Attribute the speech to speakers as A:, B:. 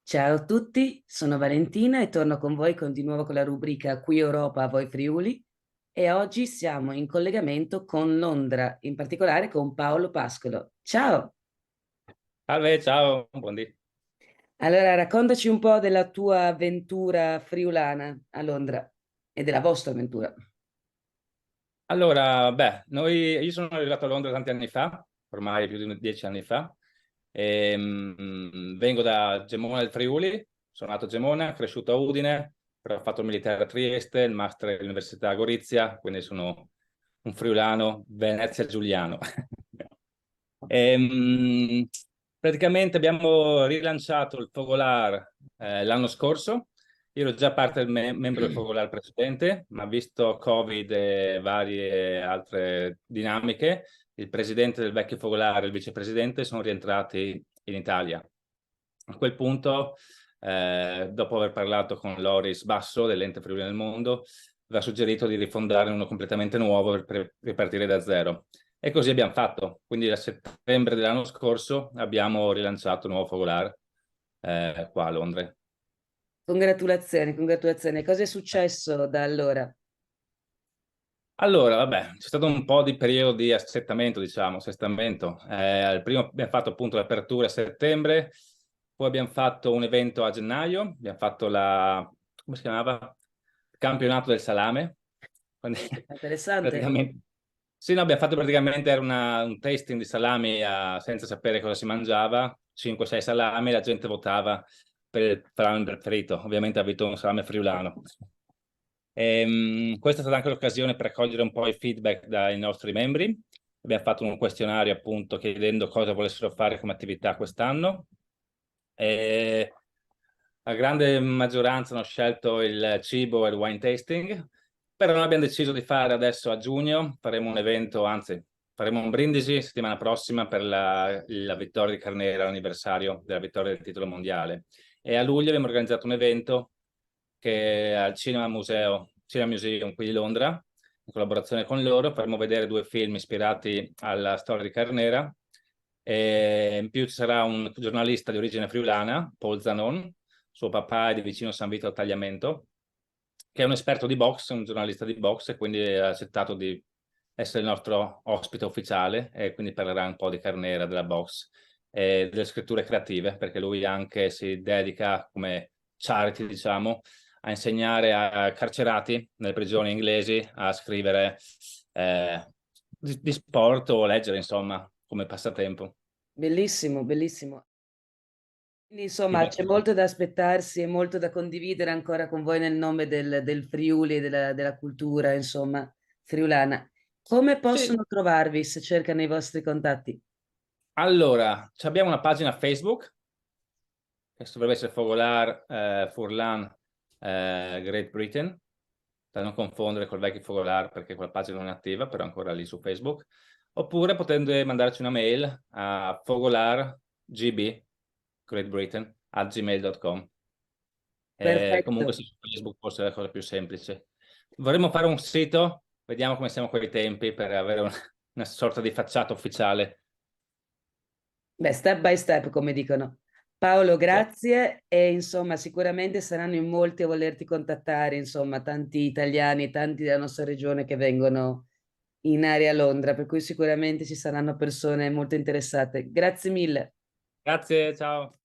A: Ciao a tutti, sono Valentina e torno con voi di nuovo con la rubrica Qui Europa, a voi Friuli e oggi siamo in collegamento con Londra, in particolare con Paolo Pascolo. Ciao!
B: Salve, ciao, buondì.
A: Allora raccontaci un po' della tua avventura friulana a Londra e della vostra avventura.
B: Allora, io sono arrivato a Londra tanti anni fa, ormai più di 10 anni fa. Vengo da Gemona del Friuli, sono nato a Gemona, cresciuto a Udine, però ho fatto il militare a Trieste, il master all'Università a Gorizia, quindi sono un friulano, Venezia Giuliano. Ehm, Praticamente abbiamo rilanciato il Fogolar l'anno scorso. Io ero già parte del membro del Fogolar precedente, ma visto Covid e varie altre dinamiche, il presidente del vecchio Focolare e il vicepresidente sono rientrati in Italia. A quel punto, dopo aver parlato con Loris Basso dell'Ente Friuli del Mondo, aveva suggerito di rifondare uno completamente nuovo per ripartire da zero. E così abbiamo fatto. Quindi a settembre dell'anno scorso abbiamo rilanciato il nuovo Focolare qua a Londra.
A: Congratulazioni, congratulazioni. Cosa è successo da allora?
B: Allora, vabbè, c'è stato un po' di periodo di assestamento, diciamo, assestamento. Il primo abbiamo fatto appunto l'apertura a settembre, poi abbiamo fatto un evento a gennaio, abbiamo fatto come si chiamava? Campionato del salame. Quindi,
A: Interessante.
B: praticamente, sì, no, abbiamo fatto praticamente era un tasting di salami senza sapere cosa si mangiava, 5-6 salami, la gente votava per il salame preferito. Ovviamente ha vinto un salame friulano. Questa è stata anche l'occasione per raccogliere un po' i feedback dai nostri membri. Abbiamo fatto un questionario appunto chiedendo cosa volessero fare come attività quest'anno. E la grande maggioranza hanno scelto il cibo e il wine tasting, però noi abbiamo deciso di fare adesso a giugno, faremo un evento, anzi faremo un brindisi settimana prossima per la vittoria di Carnera, l'anniversario della vittoria del titolo mondiale. E a luglio abbiamo organizzato un evento che è al Cinema Museum qui di Londra, in collaborazione con loro, faremo vedere due film ispirati alla storia di Carnera. E in più ci sarà un giornalista di origine friulana, Paul Zanon, suo papà è di vicino San Vito al Tagliamento, che è un esperto di box, un giornalista di box, e quindi ha accettato di essere il nostro ospite ufficiale e quindi parlerà un po' di Carnera, della box e delle scritture creative, perché lui anche si dedica come charity, diciamo, a insegnare a carcerati nelle prigioni inglesi a scrivere di sport o leggere, insomma, come passatempo.
A: Bellissimo, bellissimo. Quindi, insomma, c'è
B: Sì.
A: molto da aspettarsi e molto da condividere ancora con voi nel nome del Friuli e della cultura, insomma, friulana. Come
B: Sì,
A: possono trovarvi se cercano i vostri contatti?
B: allora, abbiamo una pagina Facebook, che dovrebbe essere Fogolar Furlan Great Britain, da non confondere col vecchio Fogolar perché quella pagina non è attiva, però è ancora lì su Facebook. Oppure potete mandarci una mail a fogolargb Great Britain @gmail.com. Comunque
A: Perfetto.
B: sì, su Facebook forse è la cosa più semplice. Vorremmo fare un sito, vediamo come siamo con i tempi per avere una sorta di facciata ufficiale.
A: Beh, step by step, come dicono. Paolo,
B: Sì.
A: grazie e insomma, sicuramente saranno in molti a volerti contattare, insomma, tanti italiani, tanti della nostra regione che vengono in area Londra, per cui sicuramente ci saranno persone molto interessate. Grazie mille.
B: Grazie, ciao.